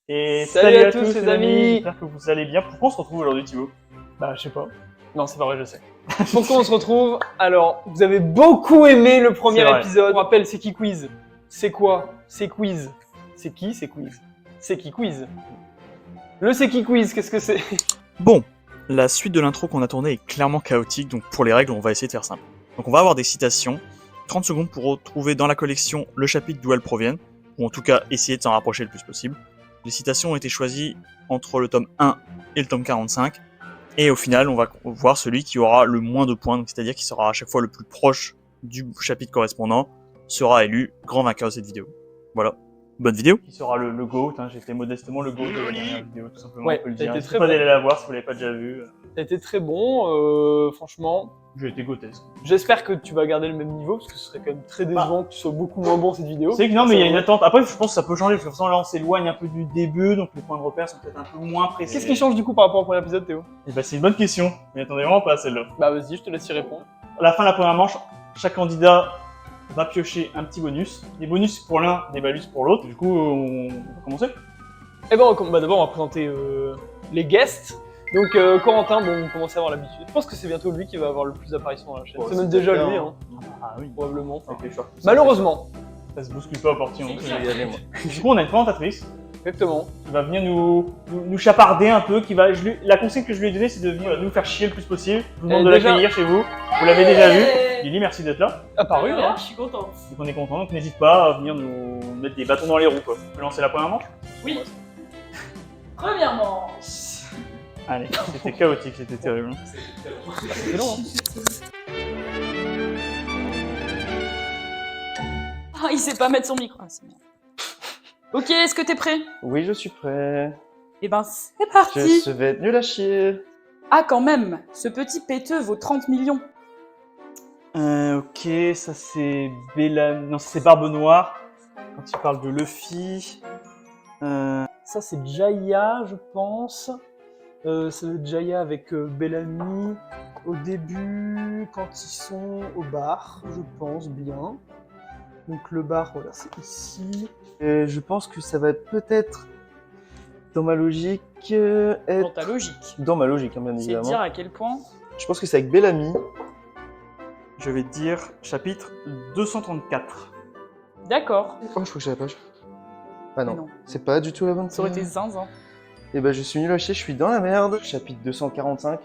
Et salut à tous les amis. J'espère que vous allez bien. Pourquoi on se retrouve aujourd'hui, Thibaut? Bah, je sais pas. Non, c'est pas vrai, je sais. Pourquoi on se retrouve? Alors, vous avez beaucoup aimé le premier épisode. On rappelle, c'est qui quiz? C'est quoi? C'est quiz. C'est qui? C'est quiz. C'est qui quiz? Le c'est qui quiz, qu'est-ce que c'est? Bon, la suite de l'intro qu'on a tournée est clairement chaotique, donc pour les règles, on va essayer de faire simple. Donc on va avoir des citations, 30 secondes pour retrouver dans la collection le chapitre d'où elles proviennent, ou en tout cas essayer de s'en rapprocher le plus possible. Les citations ont été choisies entre le tome 1 et le tome 45, et au final, on va voir celui qui aura le moins de points, c'est-à-dire qui sera à chaque fois le plus proche du chapitre correspondant, sera élu grand vainqueur de cette vidéo. Voilà. Bonne vidéo. Qui sera le GOAT, hein. J'étais modestement le GOAT de la dernière vidéo, tout simplement, Ouais, on peut le t'as dire. été N'hésitez très pas bon. d'aller la voir si vous l'avez pas déjà vu. T'as été très bon, franchement. J'ai été grotesque. J'espère que tu vas garder le même niveau, parce que ce serait quand même très décevant que tu sois beaucoup moins bon cette vidéo. C'est que non, mais il y a une attente. Après, je pense que ça peut changer, parce que de toute façon, là, on s'éloigne un peu du début, donc les points de repère sont peut-être un peu moins précis. Qu'est-ce qui change du coup par rapport au premier épisode, Théo? Eh ben, c'est une bonne question. Mais attendez vraiment pas à celle-là. Bah vas-y, je te laisse y répondre. À la fin de la première manche, chaque candidat va piocher un petit bonus. Des bonus pour l'un, des malus pour l'autre. Du coup, on va commencer. Eh ben, d'abord, on va présenter les guests. Donc, Corentin, bon, on commence à avoir l'habitude. Je pense que c'est bientôt lui qui va avoir le plus d'apparitions dans la chaîne. Ouais, c'est même c'est déjà clair, lui, hein. hein, Ah oui. probablement. Ok, je vois. Malheureusement. Ça se bouscule pas au portillon. Je vais y aller, moi. Du coup, on a une présentatrice Exactement. qui va venir nous chaparder un peu. La consigne que je lui ai donnée, c'est de venir nous faire chier le plus possible. Je vous demande de déjà- l'accueillir chez vous. Vous l'avez déjà vu. Lily, merci d'être là. Apparu, hein. Je suis contente. Donc on est content, donc n'hésite pas à venir nous mettre des bâtons dans les roues, quoi. On peut lancer la première manche? Oui. Premièrement, Allez, c'était chaotique, c'était terrible. C'est long, hein. ah, il sait pas mettre son micro. Ah, c'est bien. Ok, est-ce que t'es prêt? Oui, je suis prêt. Eh ben, c'est parti. Je vais être nul à chier. Ah, quand même, ce petit péteux vaut 30 millions. Ok, ça c'est Non, c'est Barbe Noire. Quand il parle de Luffy. Ça, c'est Jaya, je pense. Ça doit être Jaya avec Bellamy. Au début, quand ils sont au bar, je pense bien. Donc, le bar, voilà, c'est ici. Je pense que ça va être peut-être dans ma logique. Dans ta logique. Dans ma logique, hein, bien C'est évidemment. dire à quel point. Je pense que c'est avec Bellamy. Je vais te dire chapitre 234. D'accord. Oh, je crois que j'ai la page. Ah Mais non, non. c'est pas du tout la bonne. Ça aurait été zinzin. Et ben, je suis nul à chier, je suis dans la merde. Chapitre 245.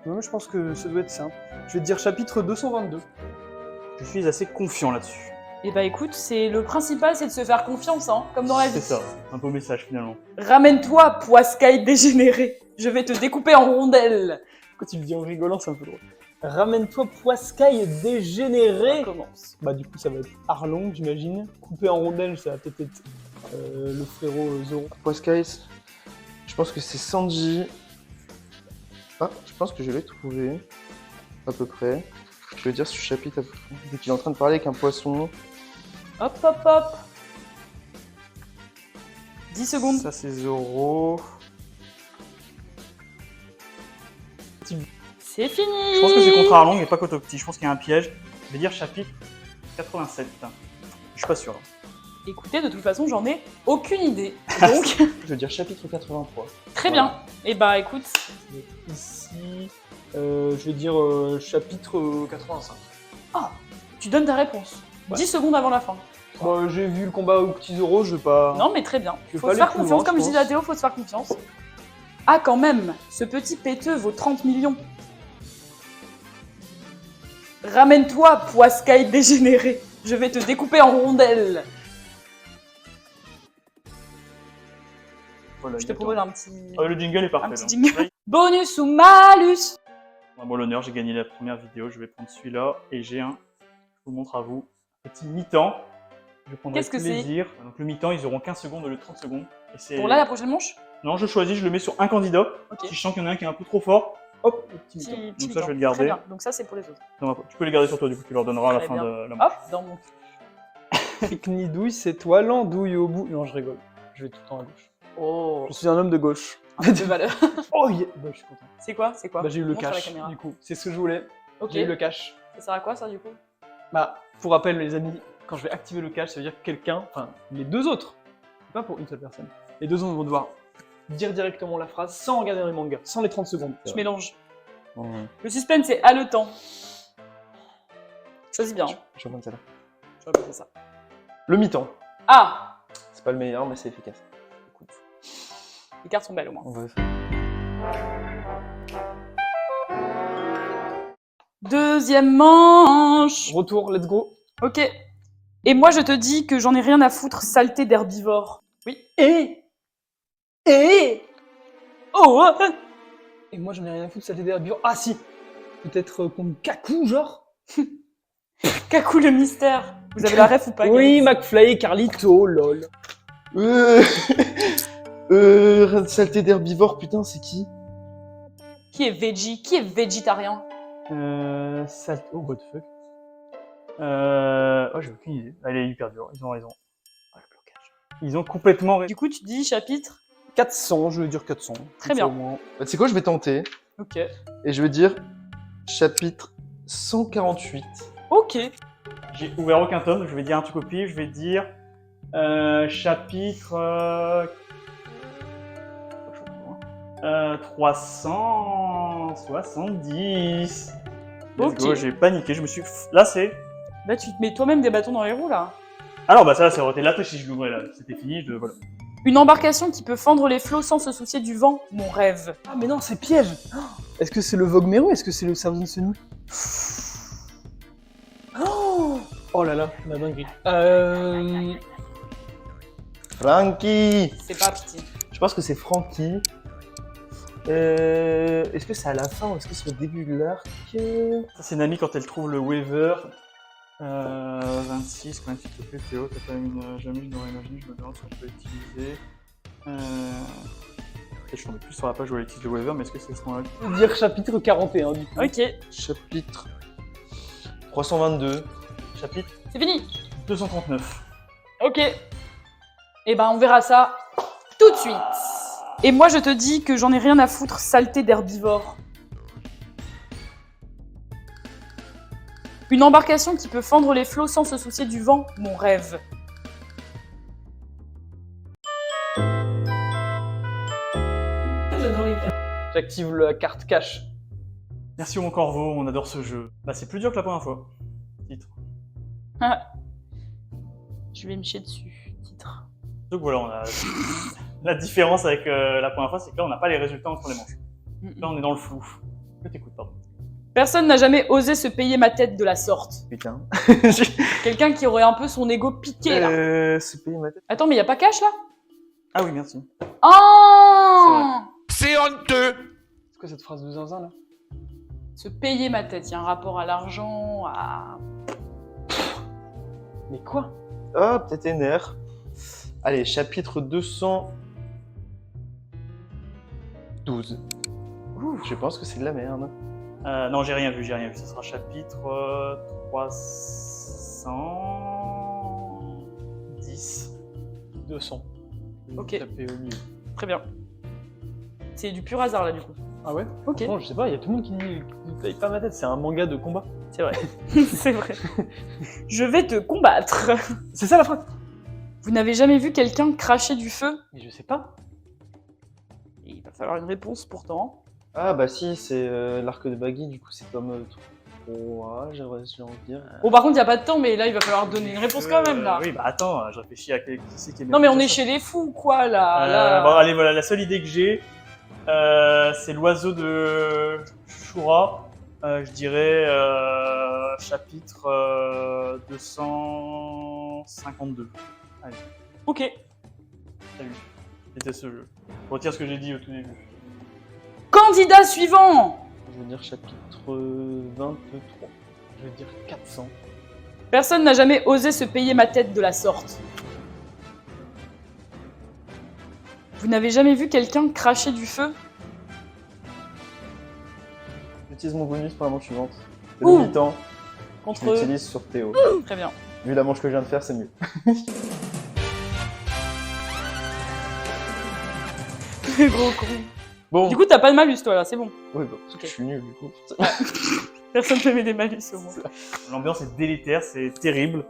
Moi, je pense que ça doit être simple. Je vais te dire chapitre 222. Je suis assez confiant là-dessus. Eh bah écoute, c'est le principal, c'est de se faire confiance, hein, comme dans la vie. C'est ça, un beau message finalement. Ramène-toi, poiscaille dégénéré. Je vais te découper en rondelles. Quand tu le dis en rigolant, c'est un peu drôle. Ramène-toi, poiscaille dégénéré. On commence. Bah, du coup, ça va être Arlong, j'imagine. Coupé en rondelles, ça va peut-être être le frérot Zoro. Poiscaille. Je pense que c'est Sanji. Ah, je pense que je l'ai trouvé. À peu près. Je veux dire ce chapitre à peu près. Vu qu'il est en train de parler avec un poisson. Hop, hop, hop. 10 secondes. Ça c'est Zoro. C'est fini. Je pense que c'est contre Arlong et pas contre Octi. Je pense qu'il y a un piège. Je vais dire chapitre 87. Je suis pas sûr. Écoutez, de toute façon, j'en ai aucune idée. Donc, Je veux dire chapitre 83. très bien. Et bah écoute, Ici, je vais dire chapitre 85. tu donnes ta réponse. Ouais. 10 secondes avant la fin. Bah, j'ai vu le combat au petit Zoro, je vais pas. Non, mais très bien. Je vais Faut pas se faire aller plus confiance, loin, comme je je disais à pense. Théo, faut se faire confiance. Ah, quand même, ce petit péteux vaut 30 millions. Ramène-toi, poiscaille dégénéré. Je vais te découper en rondelles. Voilà, Je te propose un petit, Ah, le jingle est parfait. un petit là. jingle. Bonus ou malus? À moi l'honneur, j'ai gagné la première vidéo. Je vais prendre celui-là et j'ai un. Je vous le montre à vous. Petit mi-temps. Je prendrai Qu'est-ce que c'est? plaisir. Donc le mi-temps, ils auront 15 secondes au lieu de 30 secondes. Et c'est... Pour là, la prochaine manche? Non, je choisis, je le mets sur un candidat. Ok. Si je sens qu'il y en a un qui est un peu trop fort, hop, le petit mi-temps. Petit Donc ça, je vais le mi-temps. Très garder. bien. Donc ça, c'est pour les autres. Tu peux les garder sur toi, du coup, tu leur donneras à la Très fin bien. de la manche. Hop, dans mon... Pique-nidouille, c'est toi l'andouille au bout. Non, je rigole. Je vais tout le temps à gauche. Oh, Je suis un homme de gauche. un peu de valeur. Oh yeah. Bah, je suis content. C'est quoi? C'est quoi? Bah, j'ai eu le Montre à la cash, caméra. du coup. C'est ce que je voulais. Ok. J'ai eu le cash. Ça sert à quoi, ça, du coup? Bah, pour rappel, les amis, quand je vais activer le cash, ça veut dire que quelqu'un, enfin, les deux autres, pas pour une seule personne, Les deux hommes vont devoir dire directement la phrase sans regarder dans les mangas, sans les 30 secondes. Je mélange. Ouais. Le suspense est haletant. Choisis bien. Je vais prendre celle-là. Je vais appeler ça. Le mi-temps. Ah! C'est pas le meilleur, mais c'est efficace. Écoute, Les cartes sont belles au moins. on va faire. Deuxième manche. Retour, let's go. Ok. Et moi, je te dis que j'en ai rien à foutre, saleté d'herbivore. Oui. Et Oh! Et moi j'en ai rien à foutre, ça t'aider à Ah si. Peut-être contre Kaku, genre. Kaku le mystère. Vous avez la ref ou pas? Oui, guys McFly et Carlito, lol. Saleté d'herbivore, putain, c'est qui? Qui est veggie? Qui est végétarien? Oh, what the fuck. Oh, j'ai aucune idée. Elle est hyper dure, ils ont raison. Oh, le blocage. Ils ont complètement raison. Du coup, tu dis chapitre? 400, je veux dire 400. Très bien. Au moins. Bah, tu sais quoi, je vais tenter. Ok. Et je vais dire chapitre 148. Ok. J'ai ouvert aucun tome, je vais dire un truc au pif, je vais dire chapitre 370. Let's Ok. go, j'ai paniqué, je me suis lassé. Là, tu te mets toi-même des bâtons dans les roues, là. Alors bah ça aurait été la touche si je l'ouvrais là, c'était fini, voilà. Une embarcation qui peut fendre les flots sans se soucier du vent, mon rêve. Ah mais non, c'est piège. Est-ce que c'est le Vogue Mero? Est-ce que c'est le Thousand Sunny? Oh là là, la dinguerie. Frankie. C'est pas petit. Je pense que c'est Frankie. Est-ce que c'est à la fin ou est-ce que c'est au début de l'arc? Ça c'est Nami quand elle trouve le Weaver. 26, quand même s'il te plaît Théo, t'as pas jamais je n'aurais imaginé, je me demande si on peut l'utiliser. Je suis tombé plus sur la page où elle utilise le Weaver, mais est-ce que c'est ce qu'on a? Dire chapitre 41 du coup. Ok. Chapitre 322. Chapitre C'est fini. 239. Ok. Et ben, on verra ça tout de suite. Et moi, je te dis que j'en ai rien à foutre, saleté d'herbivore. Une embarcation qui peut fendre les flots sans se soucier du vent, mon rêve. J'active la carte cash. Merci mon corbeau, on adore ce jeu. Bah c'est plus dur que la première fois. Titre. Je vais me chier dessus. Titre. Donc voilà, on a la différence avec la première fois, c'est que là on n'a pas les résultats entre les manches. Là on est dans le flou. Que t'écoutes, pardon. Personne n'a jamais osé se payer ma tête de la sorte. Putain. Quelqu'un qui aurait un peu son ego piqué, là. C'est payé ma tête. Attends, mais y a pas cash, là? Ah oui, merci. Oh! C'est honteux! C'est quoi cette phrase de zinzin là? Se payer ma tête, il y a un rapport à l'argent, à... Mais quoi? Ah, peut-être NR. Allez, chapitre 212. Je pense que c'est de la merde. Non, j'ai rien vu. Ça sera chapitre 310. 200. Ok. Taper au milieu. Très bien. C'est du pur hasard, là, du coup. Ah ouais? Ok. Franchement, je sais pas, il y a tout le monde qui dit ne paye pas ma tête, c'est un manga de combat. C'est vrai. C'est vrai. Je vais te combattre. C'est ça la phrase? Vous n'avez jamais vu quelqu'un cracher du feu? Mais je sais pas. Il va falloir une réponse, pourtant. Ah bah si, c'est l'arc de Baggy, du coup c'est comme 3, j'ai envie de dire. Bon, par contre, il n'y a pas de temps, mais là, il va falloir donner une réponse quand même, là. Oui, bah attends, je réfléchis à qui c'est qui est Non, mais on est chez les fous, quoi, là. là. Bon, allez, voilà, la seule idée que j'ai, c'est l'oiseau de Shura. Je dirais chapitre 252. Allez, Ok. salut. C'était ce jeu. Je retire ce que j'ai dit au tout début. Candidat suivant. Je veux dire chapitre 23. Je vais dire 400. Personne n'a jamais osé se payer ma tête de la sorte. Vous n'avez jamais vu quelqu'un cracher du feu? J'utilise mon bonus pour la manche suivante. C'est Ouh. le mi-temps, je Contre... l'utilise sur Théo. Très bien. Vu la manche que je viens de faire, c'est mieux. Gros con. Bon, Du coup, t'as pas de malus, toi, là, c'est bon. oui, bah, parce que Ok. je suis nul du coup. Personne ne met des malus, au moins. L'ambiance est délétère, c'est terrible.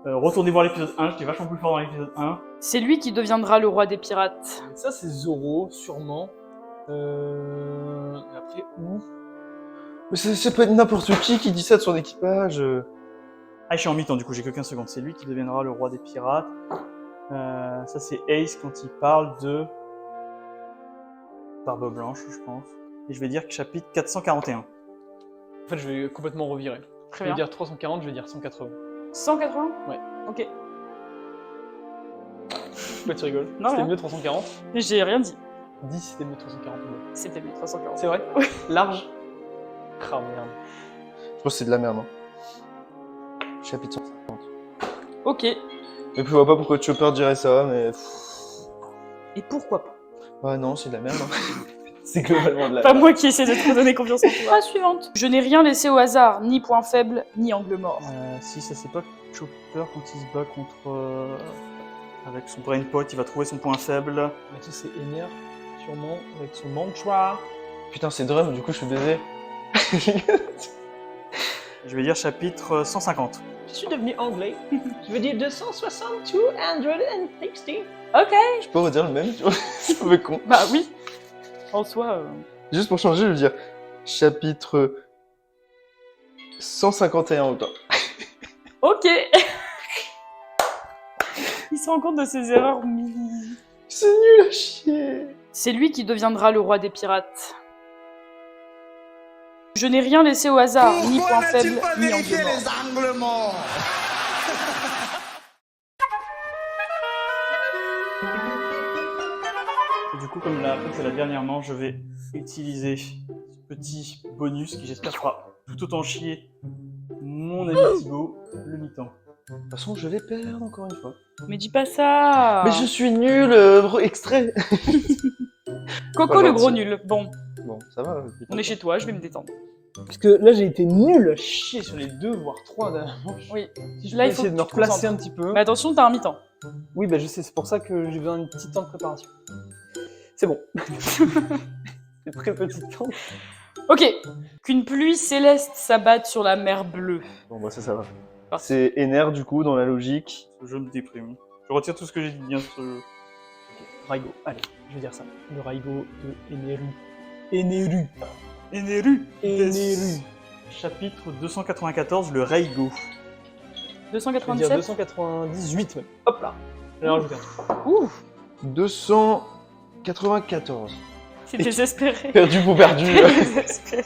Retournez voir l'épisode 1, j'étais vachement plus fort dans l'épisode 1. C'est lui qui deviendra le roi des pirates. Ça, c'est Zoro, sûrement. Après, où? Mais c'est pas n'importe qui dit ça de son équipage. Ah, je suis en mi-temps, du coup, j'ai que 15 secondes. C'est lui qui deviendra le roi des pirates. Ça, c'est Ace quand il parle de Barbe Blanche, je pense. Et je vais dire chapitre 441. En fait, je vais complètement revirer. Très Je vais bien. dire 340, je vais dire 180. 180 Ouais. Ok. Pourquoi tu rigoles? Non, C'était rien. mieux 340. J'ai rien dit. 10, c'était mieux 340. C'était mieux 340. C'est vrai? Oui. Large? Ah merde. Je pense que c'est de la merde. Hein. Chapitre 150. Ok. Et puis je vois pas pourquoi Chopper dirait ça, mais. Et pourquoi pas? Ah non, c'est de la merde. Hein. C'est globalement de la Pas merde. moi qui essaie de te donner confiance en toi. Ah, suivante. Je n'ai rien laissé au hasard, ni point faible, ni angle mort. Si, ça, c'est pas Chopper quand il se bat contre. Avec son brain pot, il va trouver son point faible. Mais ça, c'est Ener, sûrement, avec son mantra. Putain, c'est Drum, du coup je suis baisé. Je vais dire chapitre 150. Je suis devenu anglais. Je veux dire 260. Ok. Je peux redire le même, tu vois. C'est un peu con. Bah oui. En soi. Juste pour changer, je veux dire chapitre 151 autant. Ok. Il se rend compte de ses erreurs. C'est nul à chier. C'est lui qui deviendra le roi des pirates. Je n'ai rien laissé au hasard, ni point faible, ni angle mort. Et du coup, comme c'est la dernière manche, je vais utiliser ce petit bonus qui j'espère fera tout autant chier mon ami Thibaut, le mi-temps. De toute façon, je vais perdre encore une fois. Mais dis pas ça. Mais je suis nul, extrait. Coco Pas le gentil. gros nul. Bon, Bon, ça va. on est chez toi, je vais me détendre. Parce que là, j'ai été nul à chier sur les 2, voire 3 dernières manches. Oui. Si je Là, peux il faut essayer de que me tu te replacer concentres. un petit peu. Mais attention, t'as un mi-temps. Oui, bah je sais, c'est pour ça que j'ai besoin d'un petit temps de préparation. C'est bon. C'est très petit temps. Ok. Qu'une pluie céleste s'abatte sur la mer bleue. Bon, bah ça va. Parti. C'est Ener, du coup, dans la logique. Ce jeu me déprime. Je retire tout ce que j'ai dit bien sur ce jeu. Raigo, allez, je vais dire ça. Le Raigo de Eneru. Eneru. Eneru. Eneru. Chapitre 294, le Reigo. Je vais dire 297. 298 même. Hop là. J'ai rajouté un truc. Ouh, 294. c'est désespéré. Perdu pour perdu. Désespéré.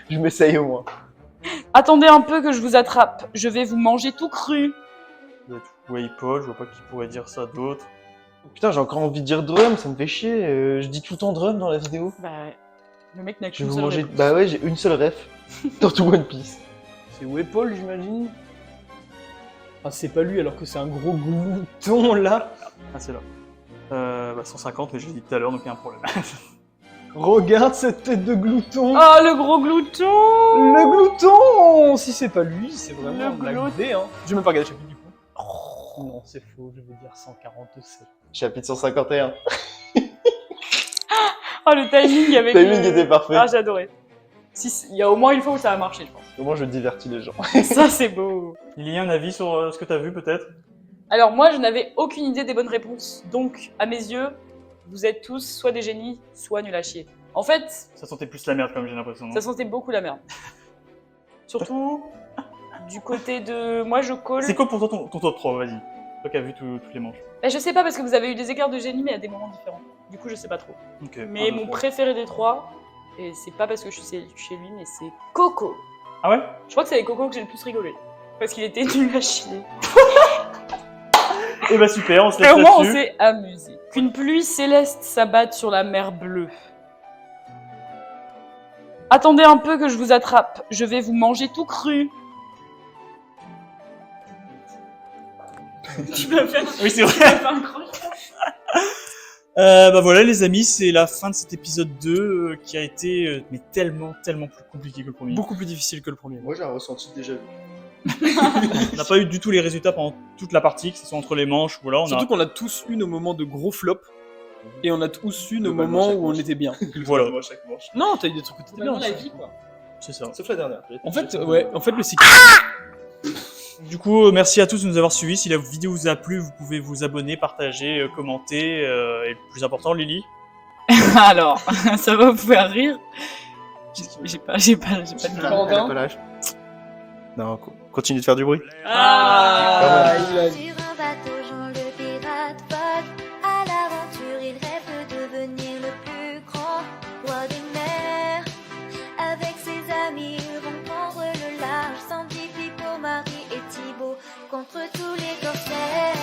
Je m'essaye au moins. Attendez un peu que je vous attrape. Je vais vous manger tout cru. Ça doit être Waypol, je vois pas qui pourrait dire ça d'autre. Putain, j'ai encore envie de dire Drum, ça me fait chier. Je dis tout le temps Drum dans la vidéo. Bah, le mec n'a Je vais qu'une vous seule manger. réponse. Bah ouais, j'ai une seule ref. Dans tout One Piece. C'est Wepol, j'imagine. Ah, c'est pas lui alors que c'est un gros glouton là. Ah, c'est là. 150, mais je l'ai dit tout à l'heure, donc il y a un problème. Regarde cette tête de glouton. Oh, le gros glouton. Le glouton. Si c'est pas lui, c'est vraiment Le la glouton. idée, hein. Je vais même pas regarder le chapitre du coup. Non, c'est faux, je vais dire 147. Chapitre 151. Oh, le timing avec Le timing le- était parfait. Ah, j'ai adoré. Si, il y a au moins une fois où ça a marché, je pense. Au moins, je divertis les gens. Ça, c'est beau. Il y a un avis sur ce que t'as vu, peut-être? Alors, moi, je n'avais aucune idée des bonnes réponses. Donc, à mes yeux, vous êtes tous soit des génies, soit nuls à chier. En fait, Ça sentait plus la merde, comme j'ai l'impression. non ça sentait beaucoup la merde. Surtout du côté de... Moi, je colle... C'est quoi pour toi ton top 3, vas-y. Toi qui as vu toutes les manches. Bah, je sais pas, parce que vous avez eu des écarts de génie, mais à des moments différents. Du coup, je sais pas trop. Ok. Mais mon préféré des trois, et c'est pas parce que je suis chez lui, mais c'est Coco. Ah ouais? Je crois que c'est avec Coco que j'ai le plus rigolé. Parce qu'il était nul à chier. Eh bah super, on se Mais laisse au moins, on là-dessus. s'est amusé. Qu'une pluie céleste s'abatte sur la mer bleue. Attendez un peu que je vous attrape. Je vais vous manger tout cru. Tu m'as fait Oui, c'est vrai. un crochet. Bah voilà les amis, c'est la fin de cet épisode 2 qui a été mais tellement plus compliqué que le premier. Beaucoup plus difficile que le premier. Moi, j'ai un ressenti déjà vu. On n'a pas eu du tout les résultats pendant toute la partie, que ce soit entre les manches, voilà, on Surtout a... qu'on a tous eu nos moments de gros flop. Et on a tous eu nos Globalement, moments chaque où on manche. était bien. Voilà, chaque manche. Non, t'as eu des trucs où t'étais bien. Vraiment la aussi. vie, quoi. c'est ça. Sauf la dernière. En fait, ouais, en fait, le secret. Du coup, merci à tous de nous avoir suivis. Si la vidéo vous a plu, vous pouvez vous abonner, partager, commenter. Et le plus important, Lily. Alors, ça va vous faire rire. J'ai pas de Corentin. Collage. Non, continue de faire du bruit. Ah, il a- Sur un bateau, Jean le pirate vogue à l'aventure. Il rêve de devenir le plus grand roi des mers. Avec ses amis, ils vont prendre le large. Sandy, Pipo, Marie et Thibaut contre tous les corsaires.